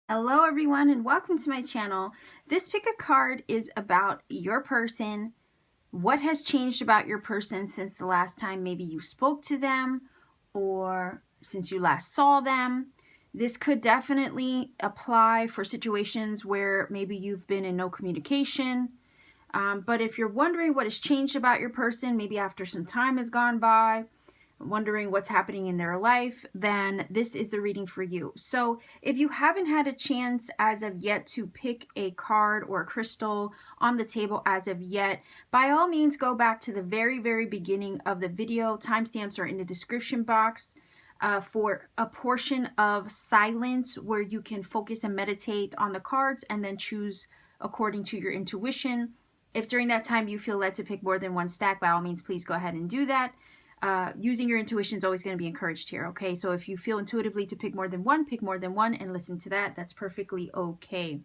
Hello everyone and welcome to my channel. This pick a card is about your person. What has changed about your person since the last time maybe you spoke to them or since you last saw them. This could definitely apply for situations where maybe you've been in no communication. But if you're wondering what has changed about your person, maybe after some time has gone by, wondering what's happening in their life, then this is the reading for you. So if you haven't had a chance as of yet to pick a card or a crystal on the table as of yet, by all means go back to the very beginning of the video. Timestamps are in the description box for a portion of silence where you can focus and meditate on the cards and then choose according to your intuition. If during that time you feel led to pick more than one stack, by all means please go ahead and do that. Using your intuition is always going to be encouraged here, okay? So if you feel intuitively to pick more than one and listen to that. That's perfectly okay.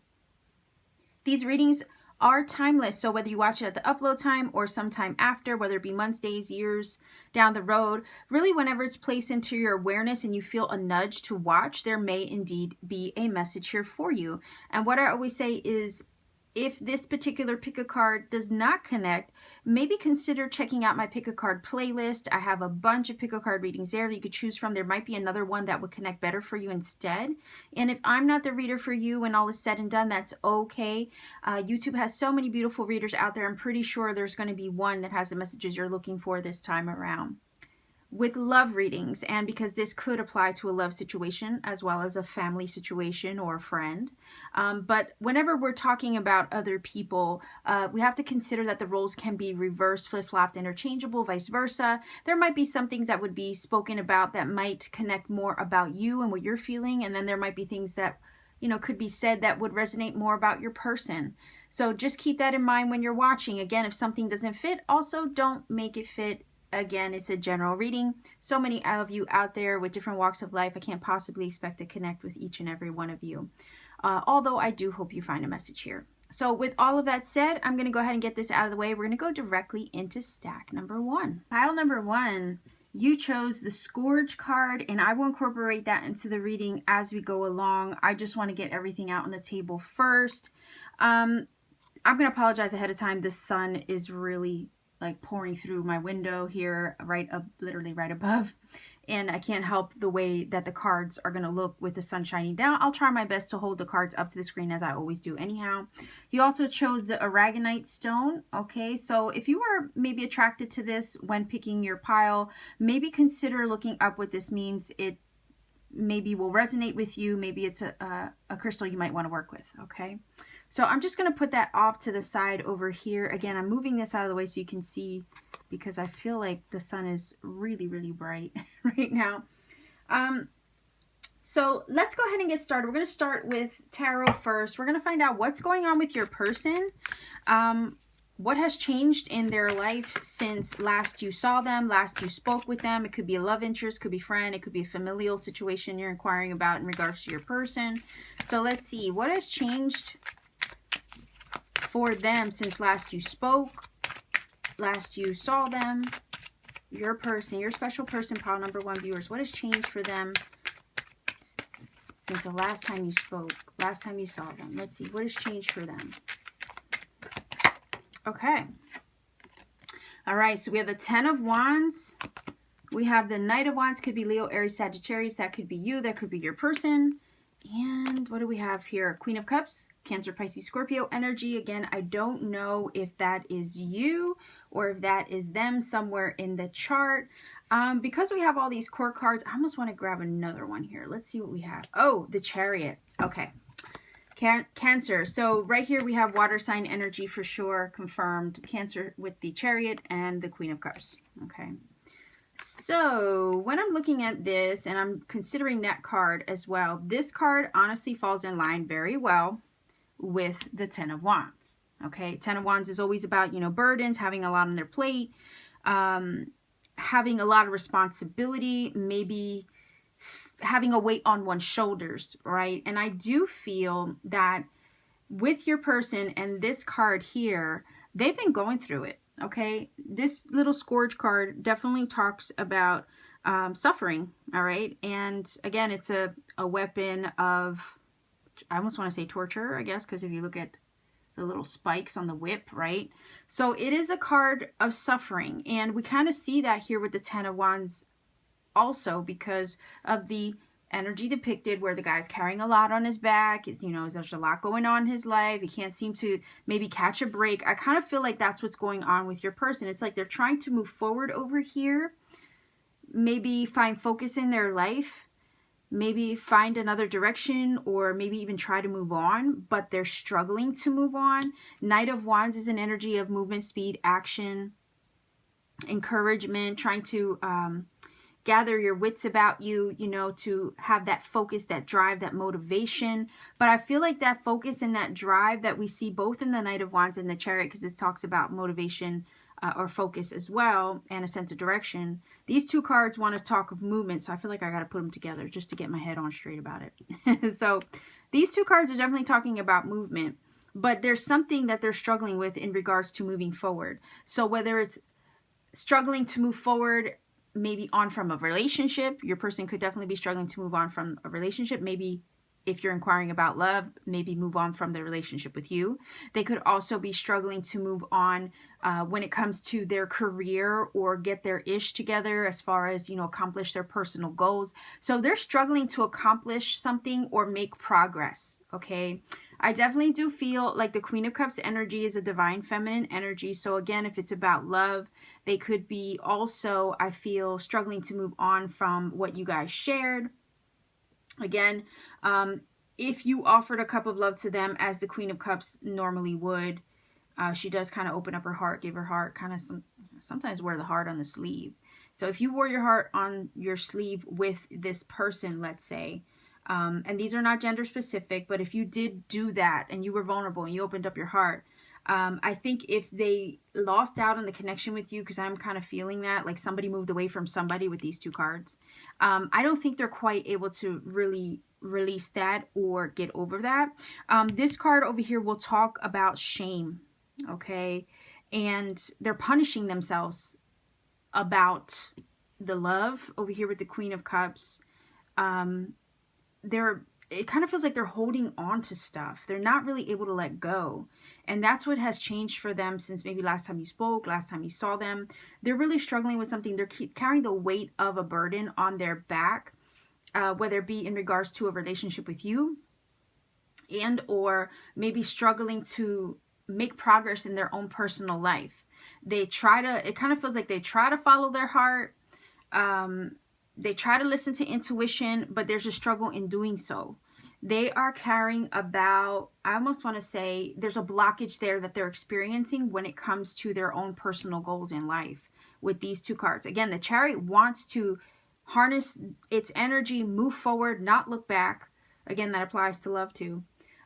These readings are timeless, so whether you watch it at the upload time or sometime after, whether it be months, days, years down the road, really whenever it's placed into your awareness and you feel a nudge to watch, there may indeed be a message here for you. And what I always say is, if this particular pick a card does not connect, maybe consider checking out my pick a card playlist. I have a bunch of pick a card readings there that you could choose from. There might be another one that would connect better for you instead. And if I'm not the reader for you when all is said and done, that's okay. YouTube has so many beautiful readers out there. I'm pretty sure there's going to be one that has the messages you're looking for this time around. With love readings, and because this could apply to a love situation as well as a family situation or a friend, but whenever we're talking about other people, we have to consider that the roles can be reversed, flip-flopped, interchangeable, vice versa. There might be some things that would be spoken about that might connect more about you and what you're feeling, and then there might be things that, you know, could be said that would resonate more about your person. So just keep that in mind when you're watching. Again, if something doesn't fit, also don't make it fit. Again, it's a general reading. So many of you out there with different walks of life, I can't possibly expect to connect with each and every one of you. Although I do hope you find a message here. So with all of that said, I'm going to go ahead and get this out of the way. We're going to go directly into stack number one. Pile number one, you chose the Scourge card, and I will incorporate that into the reading as we go along. I just want to get everything out on the table first. I'm going to apologize ahead of time. The sun is really like pouring through my window here, right up, literally right above, and I can't help the way that the cards are going to look with the sun shining down. I'll try my best to hold the cards up to the screen as I always do anyhow. You also chose the Aragonite stone. Okay, so if you were maybe attracted to this when picking your pile, maybe consider looking up what this means. It maybe will resonate with you. Maybe it's a crystal you might want to work with. Okay, so I'm just going to put that off to the side over here. Again, I'm moving this out of the way so you can see, because I feel like the sun is really bright right now. So let's go ahead and get started. We're going to start with tarot first. We're going to find out what's going on with your person. What has changed in their life since last you saw them, last you spoke with them. It could be a love interest, could be friend, it could be a familial situation you're inquiring about in regards to your person. So let's see, what has changed for them since last you spoke, last you saw them, your person, your special person, pile number one viewers. What has changed for them since the last time you spoke, last time you saw them? Let's see, what has changed for them? Okay. All right, so we have the 10 of Wands. We have the Knight of Wands. Could be Leo, Aries, Sagittarius. That could be you. That could be your person. And what do we have here? Queen of Cups, Cancer, Pisces, Scorpio energy. Again, I don't know if that is you or if that is them somewhere in the chart. Because we have all these core cards, I almost want to grab another one here. Let's see what we have. Oh, the Chariot. Okay. Cancer. So right here we have water sign energy for sure, confirmed. Cancer with the Chariot and the Queen of Cups. Okay. So when I'm looking at this and I'm considering that card as well, this card honestly falls in line very well with the 10 of Wands. Okay. 10 of Wands is always about, you know, burdens, having a lot on their plate, having a lot of responsibility, maybe having a weight on one's shoulders, right? And I do feel that with your person and this card here, they've been going through it, okay? This little Scourge card definitely talks about suffering, all right? And again, it's a weapon of, I almost want to say torture, I guess, because if you look at the little spikes on the whip, right? So it is a card of suffering, and we kind of see that here with the Ten of Wands also, because of the energy depicted where the guy's carrying a lot on his back. It's, you know, there's a lot going on in his life. He can't seem to maybe catch a break. I kind of feel like that's what's going on with your person. It's like they're trying to move forward over here, maybe find focus in their life, maybe find another direction, or maybe even try to move on, but they're struggling to move on. Knight of Wands is an energy of movement, speed, action, encouragement, trying to gather your wits about you, you know, to have that focus, that drive, that motivation. But I feel like that focus and that drive that we see both in the Knight of Wands and the Chariot, because this talks about motivation or focus as well, and a sense of direction. These two cards want to talk of movement, so I feel like I got to put them together just to get my head on straight about it. So these two cards are definitely talking about movement, but there's something that they're struggling with in regards to moving forward. So whether it's struggling to move forward, maybe on from a relationship, your person could definitely be struggling to move on from a relationship. Maybe if you're inquiring about love, maybe move on from the relationship with you. They could also be struggling to move on when it comes to their career or get their ish together as far as, you know, accomplish their personal goals. So they're struggling to accomplish something or make progress, okay? I definitely do feel like the Queen of Cups energy is a divine feminine energy. So again, if it's about love, they could be also, I feel, struggling to move on from what you guys shared. Again, if you offered a cup of love to them as the Queen of Cups normally would, she does kind of open up her heart, give her heart, kind of sometimes wear the heart on the sleeve. So if you wore your heart on your sleeve with this person, let's say, and these are not gender specific, but if you did do that and you were vulnerable and you opened up your heart, I think if they lost out on the connection with you, because I'm kind of feeling that, like somebody moved away from somebody with these two cards, I don't think they're quite able to really release that or get over that. This card over here will talk about shame, okay? And they're punishing themselves about the love over here with the Queen of Cups. It kind of feels like they're holding on to stuff. They're not really able to let go. And that's what has changed for them since maybe last time you spoke, last time you saw them. They're really struggling with something. They're carrying the weight of a burden on their back, whether it be in regards to a relationship with you and or maybe struggling to make progress in their own personal life. It kind of feels like they try to follow their heart. They try to listen to intuition, but there's a struggle in doing so. They are carrying about, I almost want to say, there's a blockage there that they're experiencing when it comes to their own personal goals in life with these two cards. Again, the Chariot wants to harness its energy, move forward, not look back. Again, that applies to love too.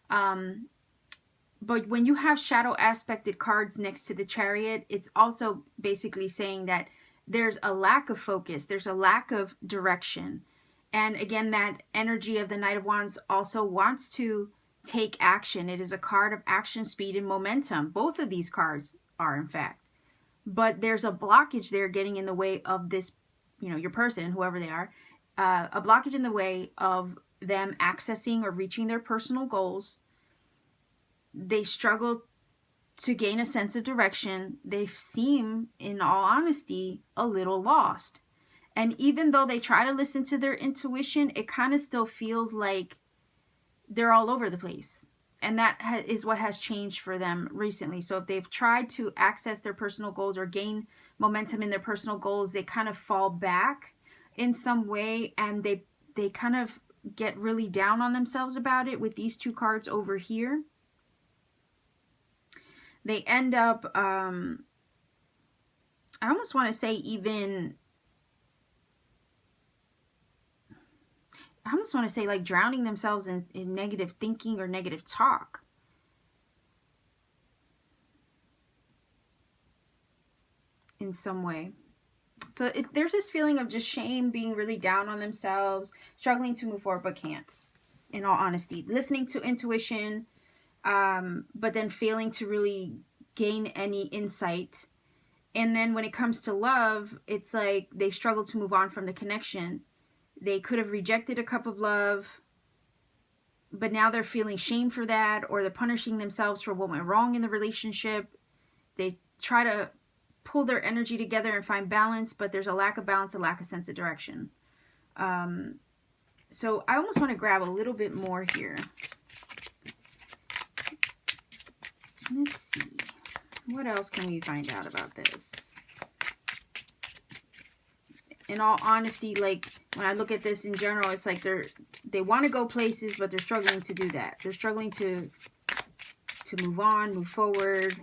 But when you have shadow aspected cards next to the Chariot, it's also basically saying that there's a lack of focus. There's a lack of direction. And again, that energy of the Knight of Wands also wants to take action. It is a card of action, speed, and momentum. Both of these cards are, in fact. But there's a blockage there getting in the way of this, you know, your person, whoever they are, a blockage in the way of them accessing or reaching their personal goals. They struggle to gain a sense of direction. They seem, in all honesty, a little lost. And even though they try to listen to their intuition, it kind of still feels like they're all over the place. And that is what has changed for them recently. So if they've tried to access their personal goals or gain momentum in their personal goals, they kind of fall back in some way, and they kind of get really down on themselves about it with these two cards over here. They end up, I almost want to say even, I almost want to say like drowning themselves in negative thinking or negative talk. In some way. So there's this feeling of just shame, being really down on themselves, struggling to move forward, but can't, in all honesty. Listening to intuition, but then failing to really gain any insight And then when it comes to love, it's like they struggle to move on from the connection. They could have rejected a cup of love, but now they're feeling shame for that, or they're punishing themselves for what went wrong in the relationship. They try to pull their energy together and find balance, but there's a lack of balance, a lack of sense of direction. So I almost want to grab a little bit more here. Let's see. What else can we find out about this? In all honesty, like when I look at this in general, it's like they want to go places, but they're struggling to do that. They're struggling to move on, move forward.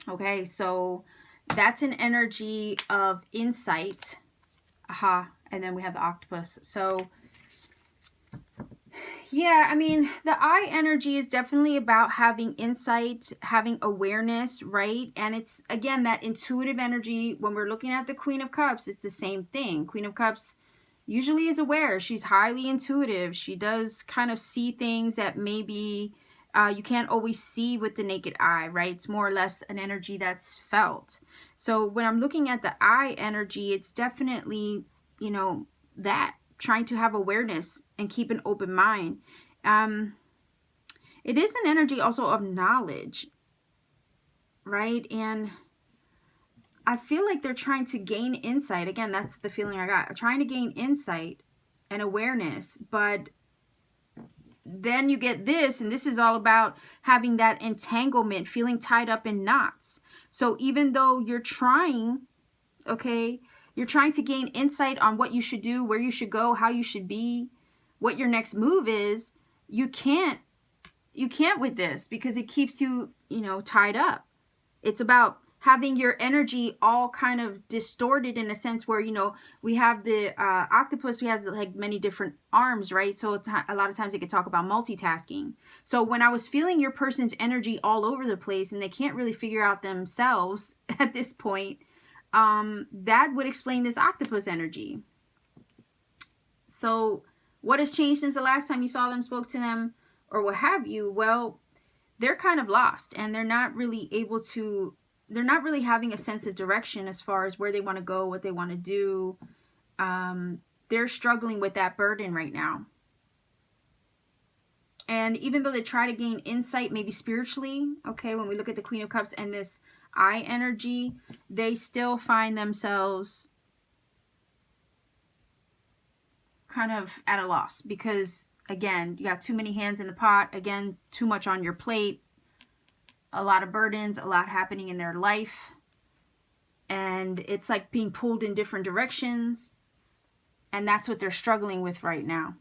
Okay, so that's an energy of insight. Aha, and then we have the octopus. So yeah, I mean, the eye energy is definitely about having insight, having awareness, right? And it's, again, that intuitive energy. When we're looking at the Queen of Cups, it's the same thing. Queen of Cups usually is aware. She's highly intuitive. She does kind of see things that maybe you can't always see with the naked eye, right? It's more or less an energy that's felt. So when I'm looking at the eye energy, it's definitely, you know, that. Trying to have awareness and keep an open mind. It is an energy also of knowledge, right? And I feel like they're trying to gain insight. Again, that's the feeling I got. Trying to gain insight and awareness, but then you get this, and this is all about having that entanglement, feeling tied up in knots. So even though you're trying, okay, you're trying to gain insight on what you should do, where you should go, how you should be, what your next move is, you can't with this because it keeps you, you know, tied up. It's about having your energy all kind of distorted in a sense where, you know, we have the octopus who has like many different arms, right? So it's, a lot of times they could talk about multitasking. So when I was feeling your person's energy all over the place and they can't really figure out themselves at this point, that would explain this octopus energy. So what has changed since the last time you saw them, spoke to them, or what have you? Well, they're kind of lost and they're not really able to, they're not really having a sense of direction as far as where they want to go, what they want to do. They're struggling with that burden right now. And even though they try to gain insight, maybe spiritually, okay, when we look at the Queen of Cups and this eye energy, they still find themselves kind of at a loss because, again, you got too many hands in the pot. Again, too much on your plate, a lot of burdens, a lot happening in their life. And it's like being pulled in different directions. And that's what they're struggling with right now.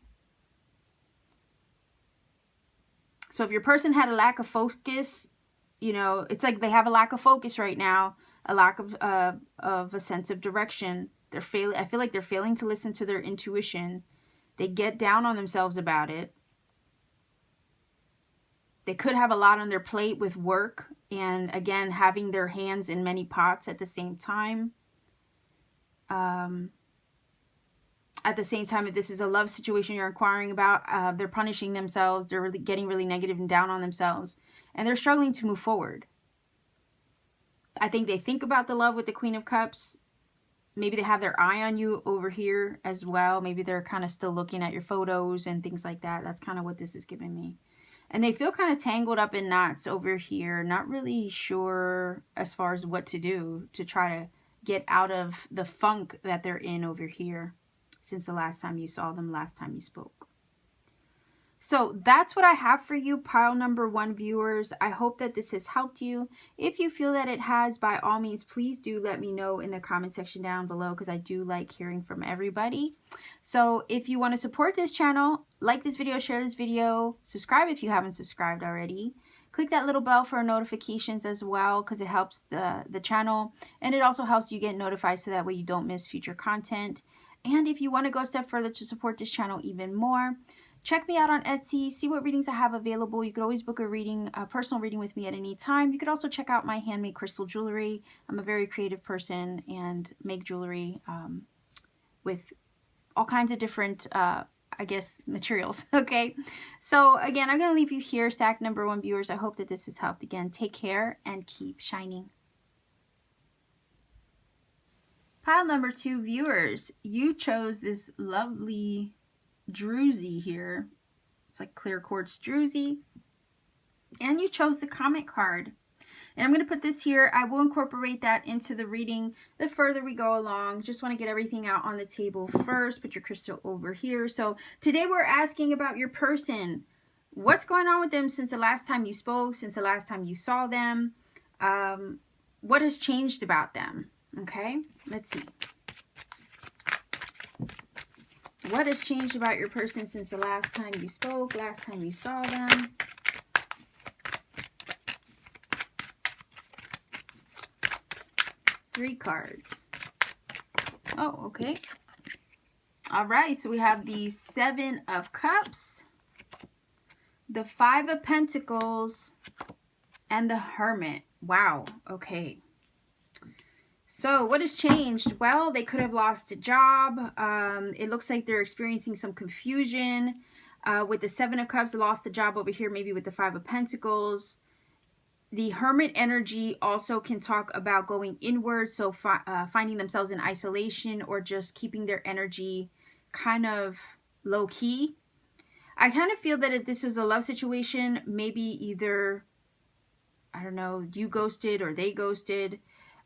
So if your person had a lack of focus, you know, it's like they have a lack of focus right now, a lack of a sense of direction. I feel like they're failing to listen to their intuition. They get down on themselves about it. They could have a lot on their plate with work and, again, having their hands in many pots at the same time. At the same time, if this is a love situation you're inquiring about, they're punishing themselves. They're really getting really negative and down on themselves. And they're struggling to move forward. I think they think about the love with the Queen of Cups. Maybe they have their eye on you over here as well. Maybe they're kind of still looking at your photos and things like that. That's kind of what this is giving me. And they feel kind of tangled up in knots over here. Not really sure as far as what to do to try to get out of the funk that they're in over here since the last time you saw them, last time you spoke. So that's what I have for you, pile number 1 viewers. I hope that this has helped you. If you feel that it has, by all means, please do let me know in the comment section down below because I do like hearing from everybody. So if you want to support this channel, like this video, share this video, subscribe if you haven't subscribed already. Click that little bell for notifications as well because it helps the channel, and it also helps you get notified so that way you don't miss future content. And if you want to go a step further to support this channel even more, check me out on Etsy, see what readings I have available. You could always book a reading, a personal reading with me at any time. You could also check out my handmade crystal jewelry. I'm a very creative person and make jewelry with all kinds of different I guess, materials. Okay, so again, I'm going to leave you here, stack number 1 viewers. I hope that this has helped. Again, take care and keep shining. Pile number 2 viewers, you chose this lovely DRUZI here. It's like clear quartz DRUZI. And you chose the comment card. And I'm going to put this here. I will incorporate that into the reading the further we go along. Just want to get everything out on the table first. Put your crystal over here. So today we're asking about your person. What's going on with them since the last time you spoke, since the last time you saw them? What has changed about them? Okay, let's see. What has changed about your person since the last time you spoke, last time you saw them? Three cards. Oh, okay. All right, so we have the 7 of Cups, the 5 of Pentacles, and the Hermit. Wow, okay. So what has changed? Well, they could have lost a job. It looks like they're experiencing some confusion. With the 7 of Cups, they lost a job over here, maybe with the 5 of Pentacles. The Hermit energy also can talk about going inward, so finding themselves in isolation or just keeping their energy kind of low-key. I kind of feel that if this was a love situation, maybe either, I don't know, you ghosted or they ghosted.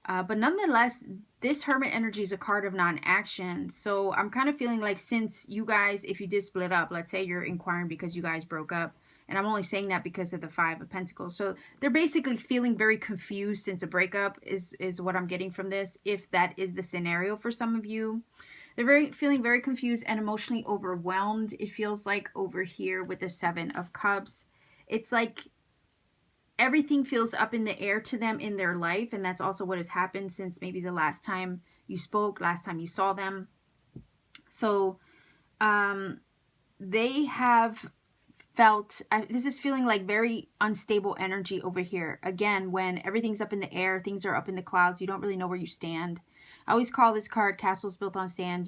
But nonetheless, this Hermit energy is a card of non-action. So I'm kind of feeling like since you guys, if you did split up, let's say you're inquiring because you guys broke up, and I'm only saying that because of the 5 of Pentacles. So they're basically feeling very confused since a breakup is what I'm getting from this, if that is the scenario for some of you. They're feeling very confused and emotionally overwhelmed. It feels like over here with the 7 of Cups. It's like everything feels up in the air to them in their life, and that's also what has happened since maybe the last time you spoke, last time you saw them. So they have felt, this is feeling like very unstable energy over here. Again, when everything's up in the air, things are up in the clouds, you don't really know where you stand. I always call this card castles built on sand.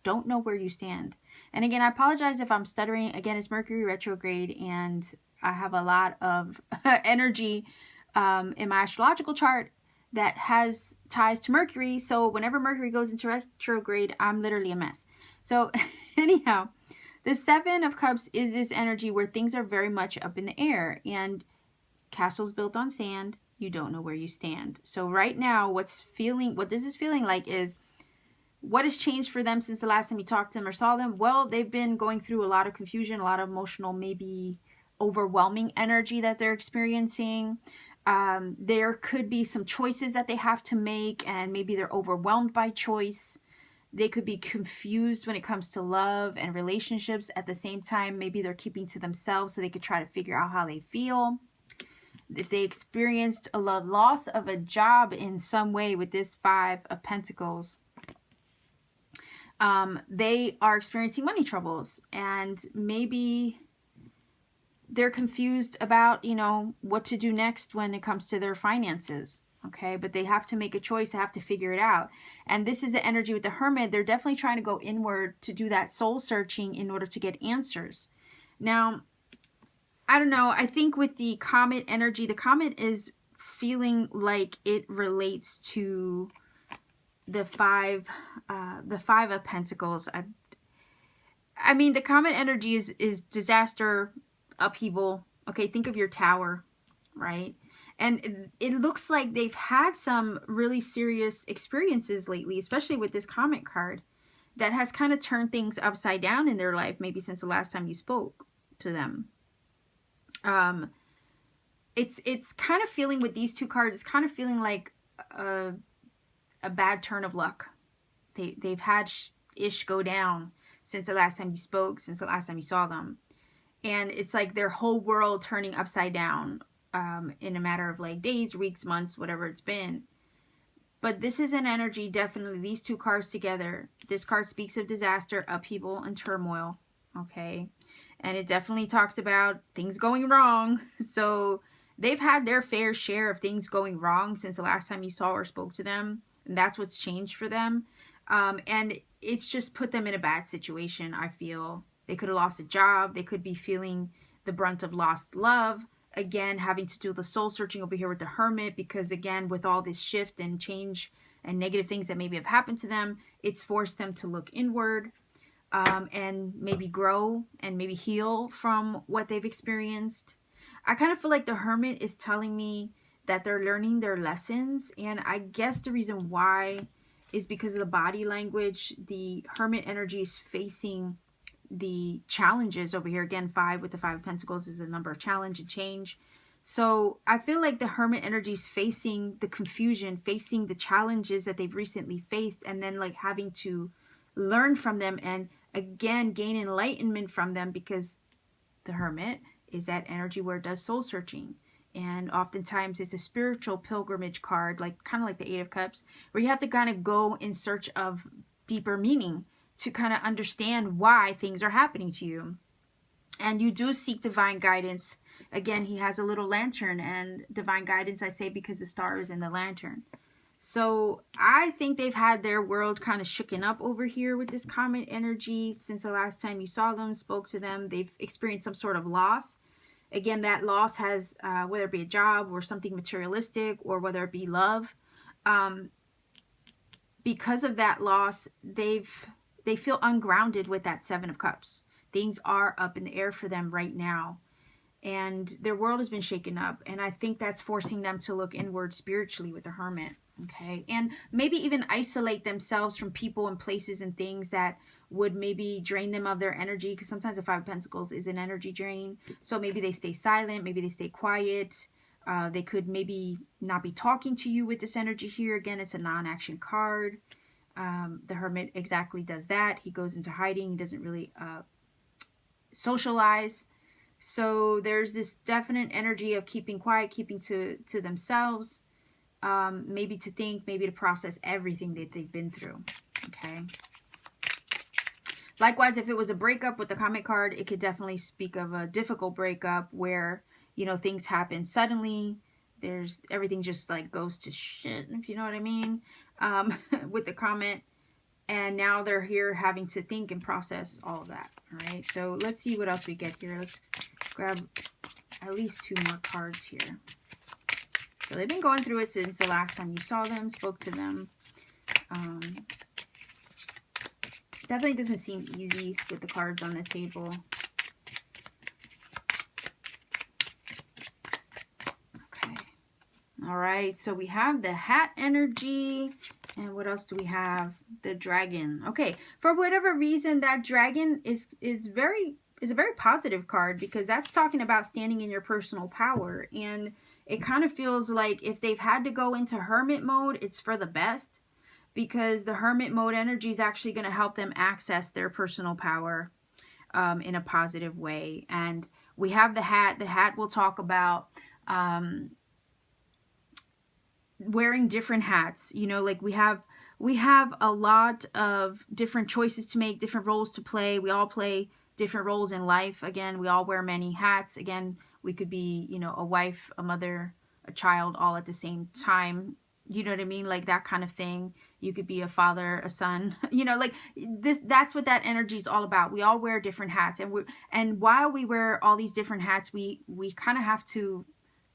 Don't know where you stand. And again, I apologize if I'm stuttering. Again, it's Mercury retrograde, and I have a lot of energy in my astrological chart that has ties to Mercury. So whenever Mercury goes into retrograde, I'm literally a mess. So anyhow, the 7 of Cups is this energy where things are very much up in the air, and castles built on sand, you don't know where you stand. So right now, what this is feeling like is, what has changed for them since the last time you talked to them or saw them? Well, they've been going through a lot of confusion, a lot of emotional, maybe overwhelming energy that they're experiencing. There could be some choices that they have to make, and maybe they're overwhelmed by choice. They could be confused when it comes to love and relationships. At the same time, maybe they're keeping to themselves so they could try to figure out how they feel. If they experienced a loss of a job in some way with this 5 of Pentacles, they are experiencing money troubles, and maybe they're confused about, what to do next when it comes to their finances. Okay, but they have to make a choice. They have to figure it out. And this is the energy with the Hermit. They're definitely trying to go inward to do that soul searching in order to get answers. Now, I don't know. I think with the Comet energy, the Comet is feeling like it relates to the 5 of Pentacles. I mean, the Comet energy is disaster, upheaval. Okay, think of your tower, right? And it looks like they've had some really serious experiences lately, especially with this Comet card, that has kind of turned things upside down in their life, maybe since the last time you spoke to them. It's kind of feeling with these 2 cards, it's kind of feeling like a bad turn of luck. They've had ish go down since the last time you spoke, since the last time you saw them. And it's like their whole world turning upside down. In a matter of like days, weeks, months, whatever it's been. But this is an energy, definitely, these 2 cards together. This card speaks of disaster, upheaval, and turmoil. Okay. And it definitely talks about things going wrong. So they've had their fair share of things going wrong since the last time you saw or spoke to them. And that's what's changed for them. And it's just put them in a bad situation. I feel they could have lost a job. They could be feeling the brunt of lost love. Again, having to do the soul searching over here with the Hermit, because again, with all this shift and change and negative things that maybe have happened to them, it's forced them to look inward, and maybe grow and maybe heal from what they've experienced. I kind of feel like the Hermit is telling me that they're learning their lessons, and I guess the reason why is because of the body language. The Hermit energy is facing the challenges over here. Again, 5 with the 5 of Pentacles is a number of challenge and change. So I feel like the Hermit energy is facing the confusion, facing the challenges that they've recently faced, and then like having to learn from them and again gain enlightenment from them, because the Hermit is that energy where it does soul searching. And oftentimes it's a spiritual pilgrimage card, like kind of like the 8 of Cups, where you have to kind of go in search of deeper meaning to kind of understand why things are happening to you. And you do seek divine guidance. Again, he has a little lantern, and divine guidance, I say, because the star is in the lantern. So I think they've had their world kind of shooken up over here with this Comet energy since the last time you saw them, spoke to them. They've experienced some sort of loss. Again, that loss has, whether it be a job or something materialistic, or whether it be love. Because of that loss, they feel ungrounded with that 7 of Cups. Things are up in the air for them right now. And their world has been shaken up. And I think that's forcing them to look inward spiritually with the Hermit. Okay. And maybe even isolate themselves from people and places and things that would maybe drain them of their energy. Because sometimes the 5 of Pentacles is an energy drain. So maybe they stay silent. Maybe they stay quiet. They could maybe not be talking to you with this energy here. Again, it's a non-action card. The Hermit exactly does that. He goes into hiding. He doesn't really socialize. So there's this definite energy of keeping quiet, keeping to themselves, maybe to think, maybe to process everything that they've been through. Okay. Likewise, if it was a breakup with the Comet card, it could definitely speak of a difficult breakup where, you know, things happen suddenly. There's everything just like goes to shit, if you know what I mean, with the Comet. And now they're here having to think and process all of that. All right. So let's see what else we get here. Let's grab at least 2 more cards here. So they've been going through it since the last time you saw them, spoke to them. Definitely doesn't seem easy with the cards on the table. Okay. All right. So we have the Hat energy. And what else do we have? The Dragon. Okay, for whatever reason, that Dragon is a very positive card, because that's talking about standing in your personal power. And it kind of feels like if they've had to go into Hermit mode, it's for the best, because the Hermit mode energy is actually going to help them access their personal power in a positive way. And we have the Hat. The Hat will talk about wearing different hats. You know, like we have a lot of different choices to make, different roles to play. We all play different roles in life. Again, we all wear many hats. Again, we could be, you know, a wife, a mother, a child, all at the same time. You know what I mean? Like that kind of thing. You could be a father, a son, you know, like this, that's what that energy is all about. We all wear different hats, and while we wear all these different hats, we kind of have to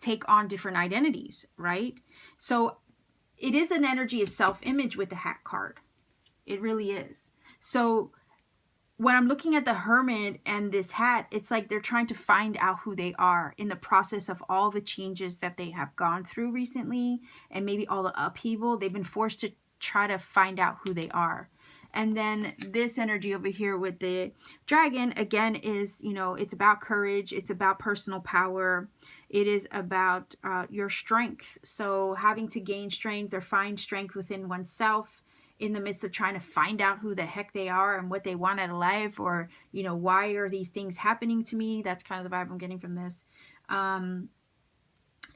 take on different identities, right? So it is an energy of self-image with the Hat card. It really is. So when I'm looking at the Hermit and this Hat, it's like they're trying to find out who they are in the process of all the changes that they have gone through recently, and maybe all the upheaval. They've been forced to try to find out who they are. And then this energy over here with the Dragon, again, is, you know, it's about courage. It's about personal power. It is about your strength. So having to gain strength or find strength within oneself in the midst of trying to find out who the heck they are and what they want out of life, or, you know, why are these things happening to me? That's kind of the vibe I'm getting from this.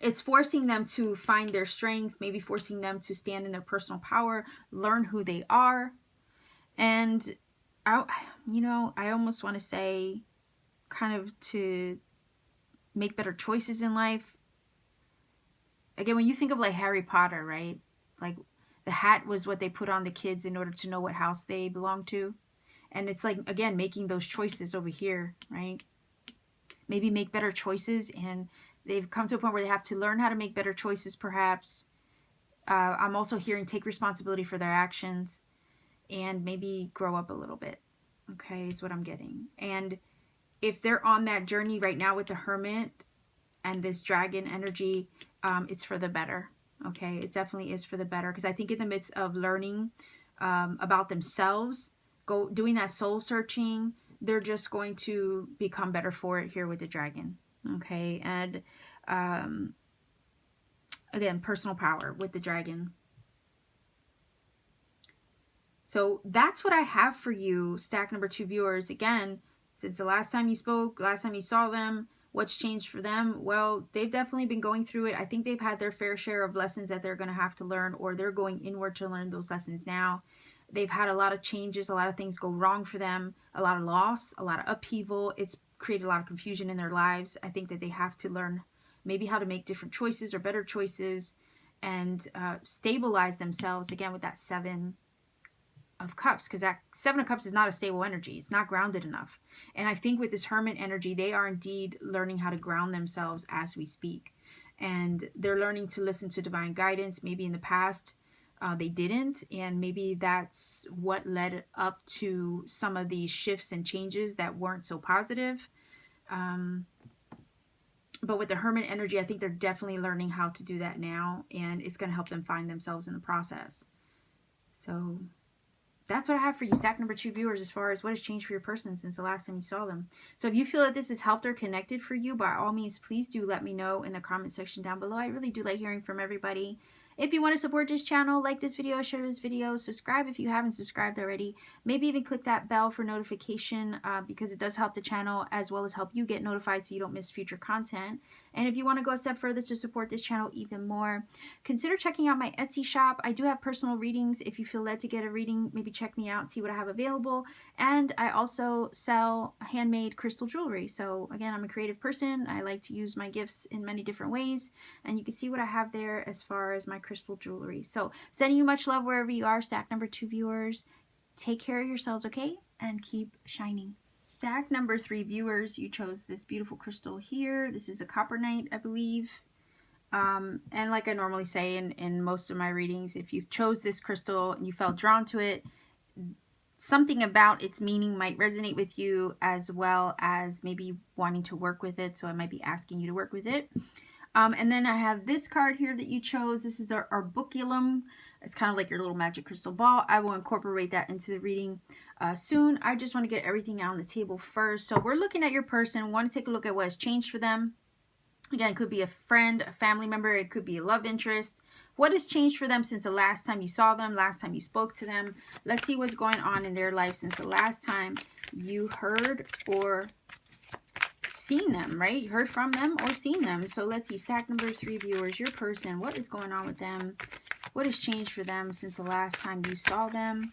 It's forcing them to find their strength, maybe forcing them to stand in their personal power, learn who they are. And you know, I almost want to say kind of to make better choices in life. Again, when you think of like Harry Potter, right? Like The hat was what they put on the kids in order to know what house they belong to. And it's like, again, making those choices over here, right? Maybe make better choices, and they've come to a point where they have to learn how to make better choices, perhaps. I'm also hearing take responsibility for their actions and maybe grow up a little bit. Okay, is what I'm getting. And if they're on that journey right now with the Hermit and this dragon energy, it's for the better. Okay, it definitely is for the better, because I think in the midst of learning about themselves, doing that soul searching, they're just going to become better for it here with the dragon. Okay, and again, personal power with the dragon. So that's what I have for you, stack number 2 viewers. Again, since the last time you spoke, last time you saw them, what's changed for them? Well, they've definitely been going through it. I think they've had their fair share of lessons that they're going to have to learn, or they're going inward to learn those lessons now. They've had a lot of changes, a lot of things go wrong for them, a lot of loss, a lot of upheaval. It's created a lot of confusion in their lives. I think that they have to learn maybe how to make different choices or better choices, and stabilize themselves again with that 7 of Cups, because that 7 of Cups is not a stable energy. It's not grounded enough. And I think with this Hermit energy, they are indeed learning how to ground themselves as we speak. And they're learning to listen to divine guidance. Maybe in the past they didn't, and maybe that's what led up to some of these shifts and changes that weren't so positive. But with the Hermit energy, I think they're definitely learning how to do that now, and it's going to help them find themselves in the process. So that's what I have for you, stack number 2 viewers, as far as what has changed for your person since the last time you saw them. So if you feel that this has helped or connected for you, by all means, please do let me know in the comment section down below. I really do like hearing from everybody. If you want to support this channel, like this video, share this video, subscribe if you haven't subscribed already. Maybe even click that bell for notification, because it does help the channel as well as help you get notified so you don't miss future content. And if you want to go a step further to support this channel even more, consider checking out my Etsy shop. I do have personal readings. If you feel led to get a reading, maybe check me out, see what I have available. And I also sell handmade crystal jewelry. So again, I'm a creative person. I like to use my gifts in many different ways. And you can see what I have there as far as my crystal jewelry. So sending you much love wherever you are, stack number 2 viewers. Take care of yourselves, okay? And keep shining. Stack number 3 viewers, you chose this beautiful crystal here. This is a COPPERNITE, I believe. And like I normally say in most of my readings, if you chose this crystal and you felt drawn to it, something about its meaning might resonate with you, as well as maybe wanting to work with it. So I might be asking you to work with it. And then I have this card here that you chose. This is our Arboculum. It's kind of like your little magic crystal ball. I will incorporate that into the reading soon. I just want to get everything out on the table first. So we're looking at your person. Want to take a look at what has changed for them. Again, it could be a friend, a family member. It could be a love interest. What has changed for them since the last time you saw them, last time you spoke to them? Let's see what's going on in their life since the last time you heard or seen them, right? You heard from them or seen them. So let's see, stack number 3 viewers, your person, what is going on with them? What has changed for them since the last time you saw them,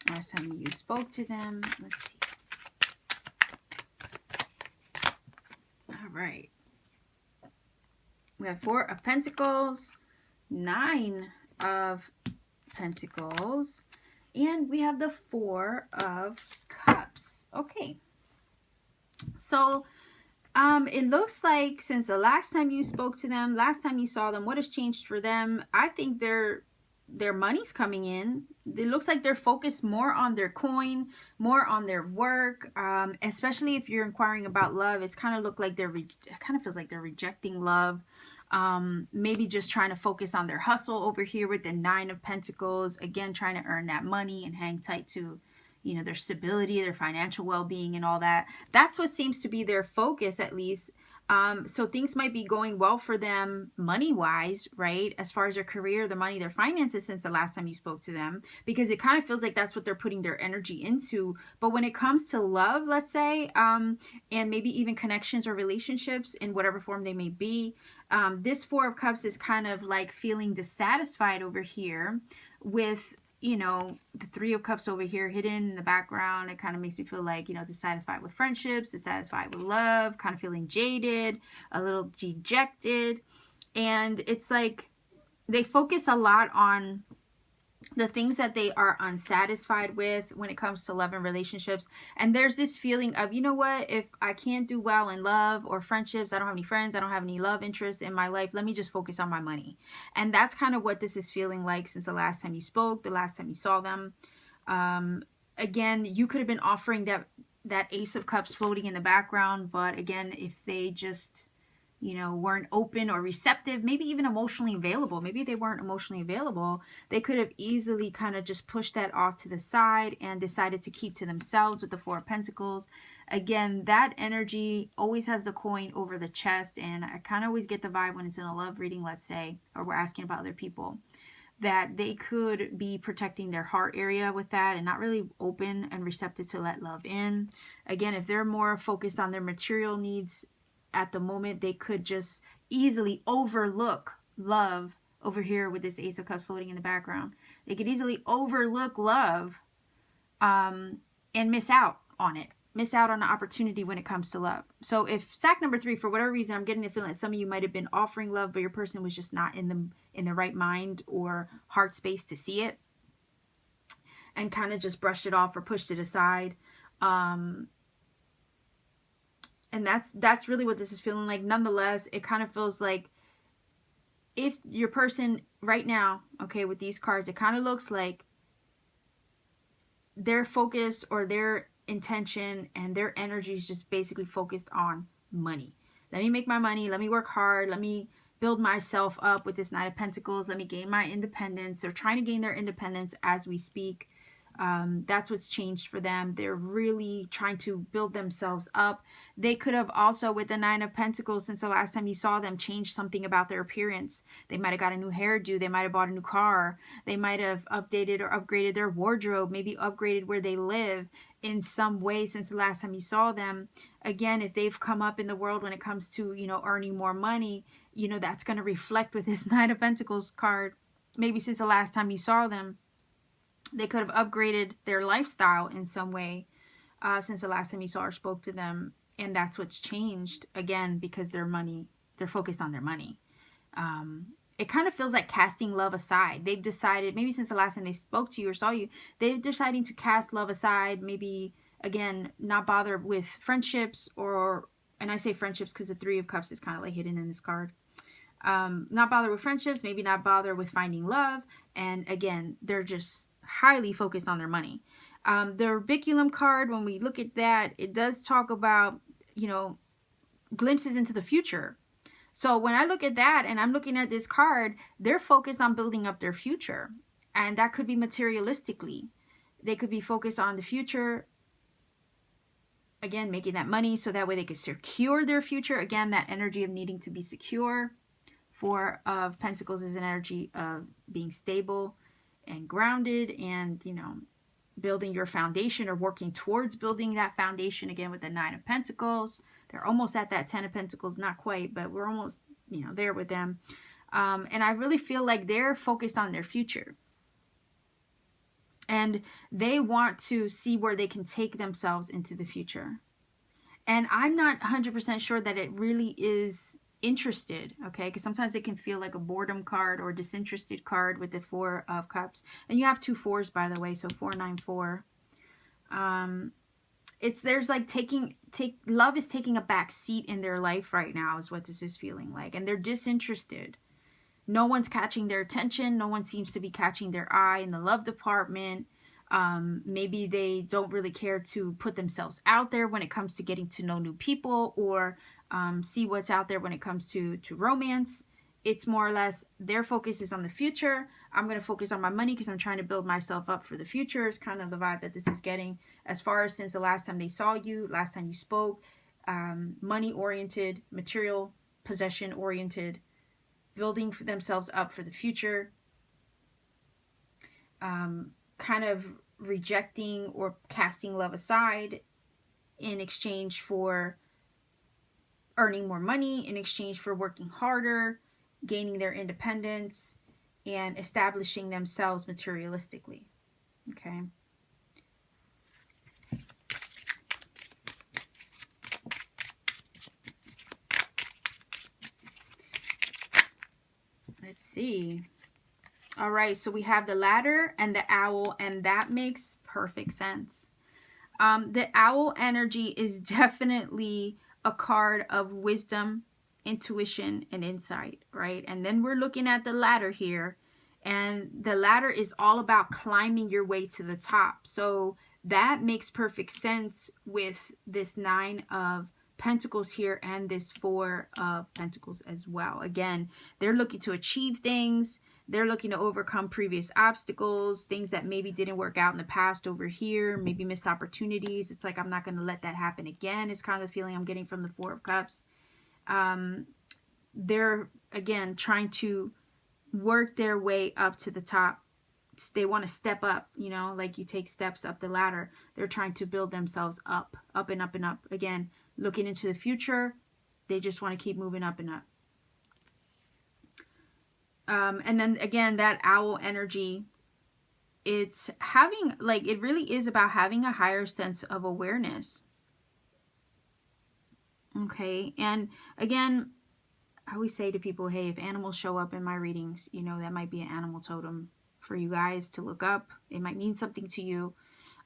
last time you spoke to them? Let's see. All right. We have 4 of Pentacles, 9 of Pentacles, and we have the 4 of Cups. Okay. So it looks like since the last time you spoke to them, last time you saw them, what has changed for them? I think their money's coming in. It looks like they're focused more on their coin, more on their work, especially if you're inquiring about love. It's kind of look like it kind of feels like they're rejecting love. Maybe just trying to focus on their hustle over here with the 9 of Pentacles. Again, trying to earn that money and hang tight to, you know, their stability, their financial well-being and all that. That's what seems to be their focus, at least. So things might be going well for them money-wise, right? As far as their career, their money, their finances since the last time you spoke to them, because it kind of feels like that's what they're putting their energy into. But when it comes to love, let's say, and maybe even connections or relationships in whatever form they may be, this 4 of Cups is kind of like feeling dissatisfied over here with, you know, the 3 of Cups over here hidden in the background. It kind of makes me feel like, you know, dissatisfied with friendships, dissatisfied with love, kind of feeling jaded, a little dejected. And it's like they focus a lot on the things that they are unsatisfied with when it comes to love and relationships. And there's this feeling of, you know what, if I can't do well in love or friendships, I don't have any friends, I don't have any love interests in my life, let me just focus on my money. And that's kind of what this is feeling like since the last time you spoke, the last time you saw them. Again, you could have been offering that Ace of Cups floating in the background, but again, if they just, you know, weren't open or receptive, maybe even emotionally available, maybe they weren't emotionally available, they could have easily kind of just pushed that off to the side and decided to keep to themselves with the Four of Pentacles. Again, that energy always has the coin over the chest, and I kind of always get the vibe when it's in a love reading, let's say, or we're asking about other people, that they could be protecting their heart area with that and not really open and receptive to let love in. Again, if they're more focused on their material needs at the moment, they could just easily overlook love over here with this Ace of Cups floating in the background. They could easily overlook love and miss out on it. Miss out on the opportunity when it comes to love. So if stack number 3, for whatever reason, I'm getting the feeling that some of you might have been offering love, but your person was just not in the right mind or heart space to see it, and kind of just brushed it off or pushed it aside. And that's really what this is feeling like. Nonetheless, it kind of feels like if your person right now, okay, with these cards, it kind of looks like their focus or their intention and their energy is just basically focused on money. Let me make my money. Let me work hard. Let me build myself up with this Knight of Pentacles. Let me gain my independence. They're trying to gain their independence as we speak. That's what's changed for them. They're really trying to build themselves up. They could have also, with the Nine of Pentacles, since the last time you saw them, changed something about their appearance. They might have got a new hairdo. They might have bought a new car. They might have updated or upgraded their wardrobe, maybe upgraded where they live in some way since the last time you saw them. Again, if they've come up in the world when it comes to, you know, earning more money, you know, that's going to reflect with this Knight of Pentacles card. Maybe since the last time you saw them, they could have upgraded their lifestyle in some way since the last time you saw or spoke to them. And that's what's changed, again, because they're focused on their money. It kind of feels like casting love aside. They've decided, maybe since the last time they spoke to you or saw you, they're deciding to cast love aside. Maybe, again, not bother with friendships, or, and I say friendships because the Three of Cups is kind of like hidden in this card. Not bother with friendships, maybe not bother with finding love. And again, they're just highly focused on their money. The Orbiculum card, when we look at that, it does talk about, you know, glimpses into the future. So when I look at that and I'm looking at this card, they're focused on building up their future. And that could be materialistically. They could be focused on the future. Again, making that money so that way they could secure their future. Again, that energy of needing to be secure. Four of Pentacles is an energy of being stable and grounded and, you know, building your foundation or working towards building that foundation. Again, with the Nine of Pentacles, they're almost at that 10 of Pentacles, not quite, but we're almost, you know, there with them. And I really feel like they're focused on their future. And they want to see where they can take themselves into the future. And I'm not 100% sure that it really is interested, okay? Because sometimes it can feel like a boredom card or disinterested card with the Four of Cups. And you have 2 4s, by the way, so 4, 9, 4. There's like love is taking a back seat in their life right now is what this is feeling like. And they're disinterested. No one's catching their attention. No one seems to be catching their eye in the love department. Maybe they don't really care to put themselves out there when it comes to getting to know new people or see what's out there when it comes to romance. It's more or less their focus is on the future. I'm going to focus on my money because I'm trying to build myself up for the future. It's kind of the vibe that this is getting as far as since the last time they saw you, last time you spoke. Money oriented, material possession oriented, building themselves up for the future. Kind of rejecting or casting love aside in exchange for earning more money, in exchange for working harder, gaining their independence, and establishing themselves materialistically. Okay. Let's see. All right, so we have the ladder and the owl, and that makes perfect sense. The owl energy is definitely a card of wisdom, intuition, and insight, right? And then we're looking at the ladder here, and the ladder is all about climbing your way to the top. So that makes perfect sense with this 9 of Pentacles here and this 4 of Pentacles as well. Again, they're looking to achieve things. They're looking to overcome previous obstacles, things that maybe didn't work out in the past over here, maybe missed opportunities. It's like, I'm not going to let that happen again, is kind of the feeling I'm getting from the 4 of Cups. They're, again, trying to work their way up to the top. They want to step up, you know, like you take steps up the ladder. They're trying to build themselves up and up and up. Again, looking into the future, they just want to keep moving up and up. And then again, that owl energy, it's having, like, it really is about having a higher sense of awareness. Okay. And again, I always say to people, hey, if animals show up in my readings, you know, that might be an animal totem for you guys to look up. It might mean something to you.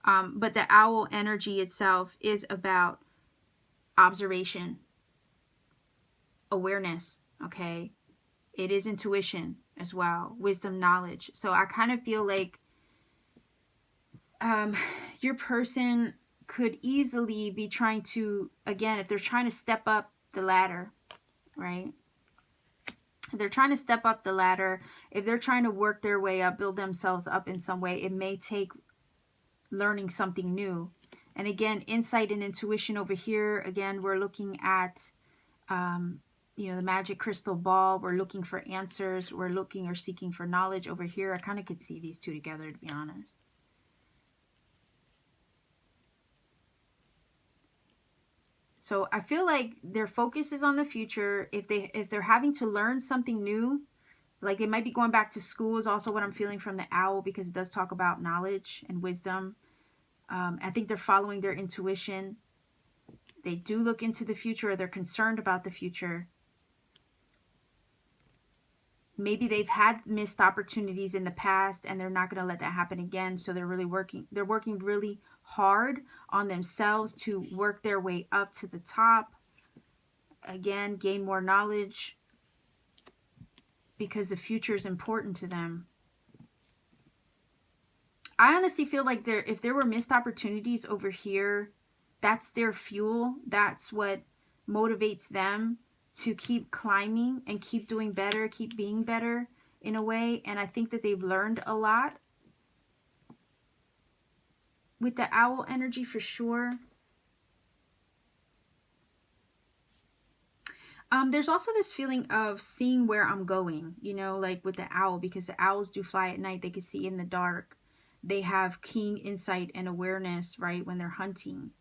But the owl energy itself is about observation, awareness, okay? It is intuition as well, wisdom, knowledge. So I kind of feel like your person could easily be trying to, again, if they're trying to step up the ladder, right? If they're trying to step up the ladder, if they're trying to work their way up, build themselves up in some way, it may take learning something new. And again, insight and intuition over here. Again, we're looking at, you know, the magic crystal ball. We're looking for answers. We're looking or seeking for knowledge over here. I kind of could see these two together, to be honest. So I feel like their focus is on the future. If they're having to learn something new, like they might be going back to school, is also what I'm feeling from the owl, because it does talk about knowledge and wisdom. I think they're following their intuition. They do look into the future, or they're concerned about the future. Maybe they've had missed opportunities in the past and they're not going to let that happen again. So they're working really hard on themselves to work their way up to the top. Again, gain more knowledge, because the future is important to them. I honestly feel like if there were missed opportunities over here, that's their fuel. That's what motivates them to keep climbing and keep doing better, keep being better in a way. And I think that they've learned a lot with the owl energy for sure. There's also this feeling of seeing where I'm going, you know, like with the owl, because the owls do fly at night. They can see in the dark. They have keen insight and awareness, right, when they're hunting.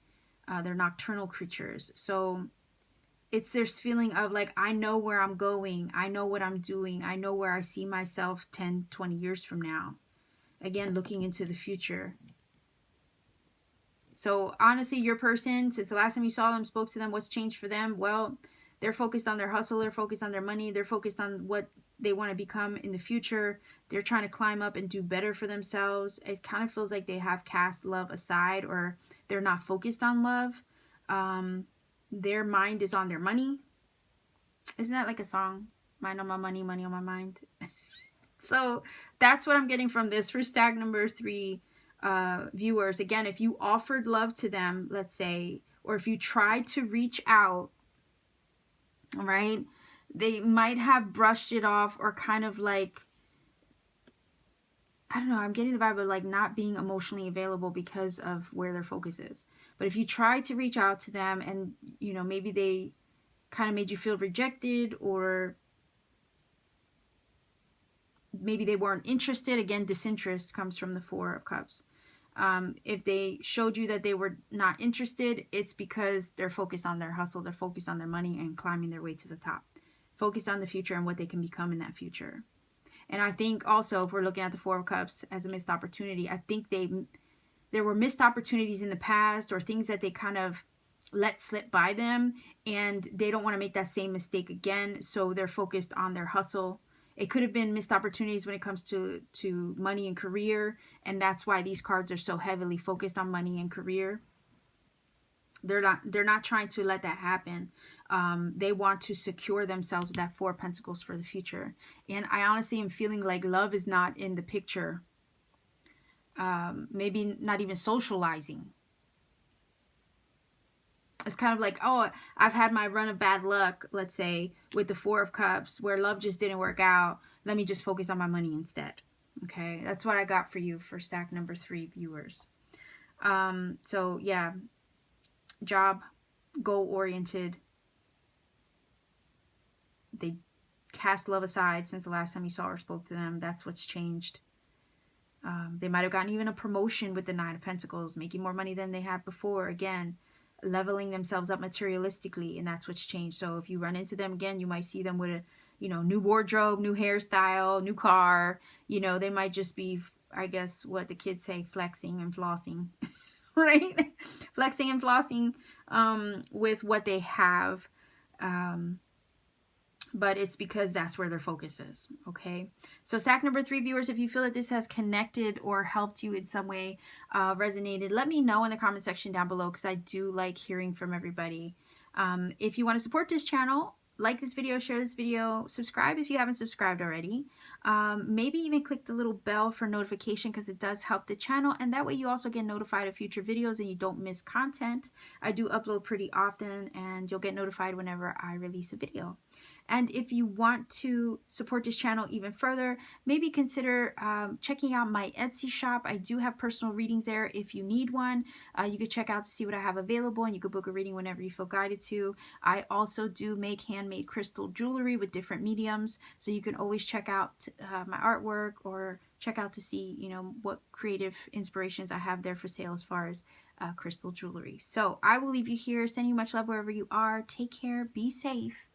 They're nocturnal creatures. So it's this feeling of like, I know where I'm going. I know what I'm doing. I know where I see myself 10, 20 years from now. Again, looking into the future. So honestly, your person, since the last time you saw them, spoke to them, what's changed for them? Well, they're focused on their hustle. They're focused on their money. They're focused on what they want to become in the future. They're trying to climb up and do better for themselves. It kind of feels like they have cast love aside, or they're not focused on love. Their mind is on their money. Isn't that like a song? Mind on my money, money on my mind. So that's what I'm getting from this for stack number 3 viewers. Again, if you offered love to them, let's say, or if you tried to reach out, all right, they might have brushed it off, or kind of like, I don't know, I'm getting the vibe of like not being emotionally available because of where their focus is. But if you try to reach out to them and, you know, maybe they kind of made you feel rejected, or maybe they weren't interested. Again, disinterest comes from the 4 of Cups. If they showed you that they were not interested, it's because they're focused on their hustle. They're focused on their money and climbing their way to the top. Focused on the future and what they can become in that future. And I think also, if we're looking at the 4 of Cups as a missed opportunity, I think there were missed opportunities in the past, or things that they kind of let slip by them, and they don't want to make that same mistake again. So they're focused on their hustle. It could have been missed opportunities when it comes to money and career, and that's why these cards are so heavily focused on money and career. They're not trying to let that happen. They want to secure themselves with that Four of Pentacles for the future. And I honestly am feeling like love is not in the picture. Maybe not even socializing. It's kind of like, oh, I've had my run of bad luck, let's say, with the Four of Cups, where love just didn't work out. Let me just focus on my money instead. Okay, that's what I got for you for stack number 3 viewers. So yeah, job, goal-oriented. They cast love aside since the last time you saw or spoke to them. That's what's changed. They might have gotten even a promotion with the Nine of Pentacles, making more money than they had before. Again, leveling themselves up materialistically, and that's what's changed. So if you run into them again, you might see them with a, you know, new wardrobe, new hairstyle, new car. You know, they might just be, I guess, what the kids say, flexing and flossing, right? Flexing and flossing with what they have. But it's because that's where their focus is, okay? So stack number 3 viewers, if you feel that this has connected or helped you in some way, resonated, let me know in the comment section down below, because I do like hearing from everybody. If you want to support this channel, like this video, share this video, subscribe if you haven't subscribed already. Maybe even click the little bell for notification, because it does help the channel, and that way you also get notified of future videos and you don't miss content. I do upload pretty often, and you'll get notified whenever I release a video. And if you want to support this channel even further, maybe consider checking out my Etsy shop. I do have personal readings there. If you need one, you could check out to see what I have available, and you could book a reading whenever you feel guided to. I also do make handmade crystal jewelry with different mediums, so you can always check out my artwork, or check out to see, you know, what creative inspirations I have there for sale as far as crystal jewelry. So I will leave you here, sending you much love wherever you are. Take care, be safe,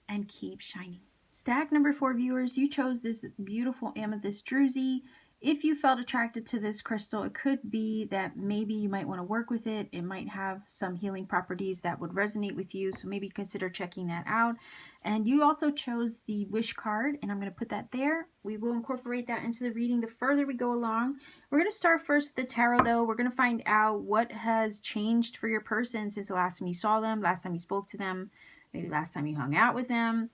and keep shining. Stack number 4 viewers, you chose this beautiful amethyst druzy. If you felt attracted to this crystal, it could be that maybe you might want to work with it. It might have some healing properties that would resonate with you, so maybe consider checking that out. And you also chose the wish card, and I'm going to put that there. We will incorporate that into the reading the further we go along. We're going to start first with the tarot, though. We're going to find out what has changed for your person since the last time you saw them, last time you spoke to them, maybe last time you hung out with them,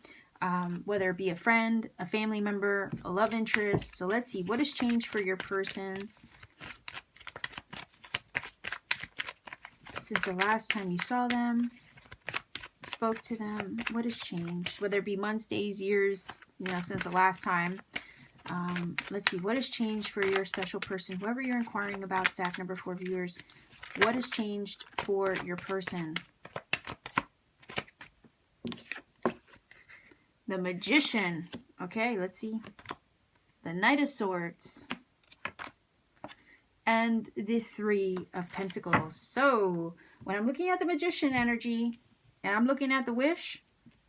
whether it be a friend, a family member, a love interest. So let's see, what has changed for your person since the last time you saw them, spoke to them? What has changed? Whether it be months, days, years, you know, since the last time. Let's see, what has changed for your special person, whoever you're inquiring about, stack number 4 viewers. What has changed for your person? The Magician. Okay, let's see. The Knight of Swords. And the 3 of Pentacles. So, when I'm looking at the Magician energy, and I'm looking at the Wish,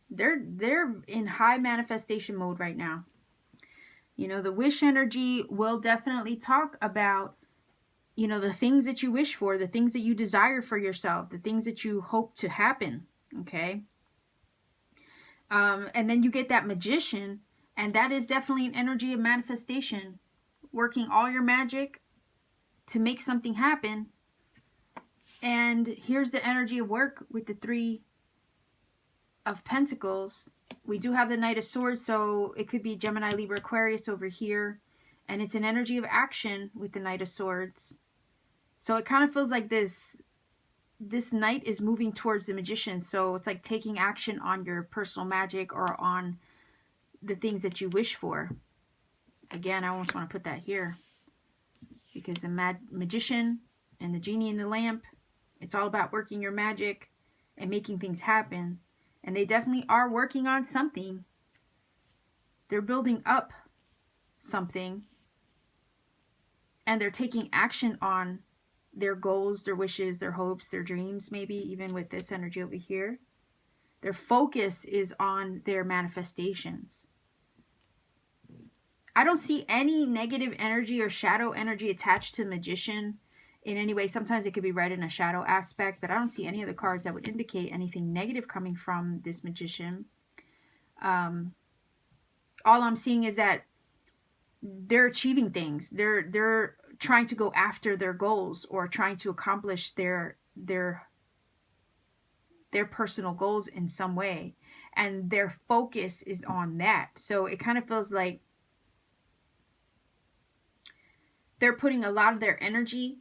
they're in high manifestation mode right now. You know, the Wish energy will definitely talk about, you know, the things that you wish for, the things that you desire for yourself, the things that you hope to happen, okay? And then you get that Magician, and that is definitely an energy of manifestation, working all your magic to make something happen. And here's the energy of work with the 3 of Pentacles. We do have the Knight of Swords, so it could be Gemini, Libra, Aquarius over here. And it's an energy of action with the Knight of Swords. So it kind of feels like this Knight is moving towards the Magician. So it's like taking action on your personal magic or on the things that you wish for. Again, I almost want to put that here, because the Magician and the Genie in the Lamp, it's all about working your magic and making things happen. And they definitely are working on something. They're building up something, and they're taking action on their goals, their wishes, their hopes, their dreams, maybe even with this energy over here. Their focus is on their manifestations. I don't see any negative energy or shadow energy attached to the Magician in any way. Sometimes it could be read in a shadow aspect, but I don't see any of the cards that would indicate anything negative coming from this Magician. all I'm seeing is that they're achieving things. They're trying to go after their goals or trying to accomplish their personal goals in some way, and their focus is on that. So it kind of feels like they're putting a lot of their energy,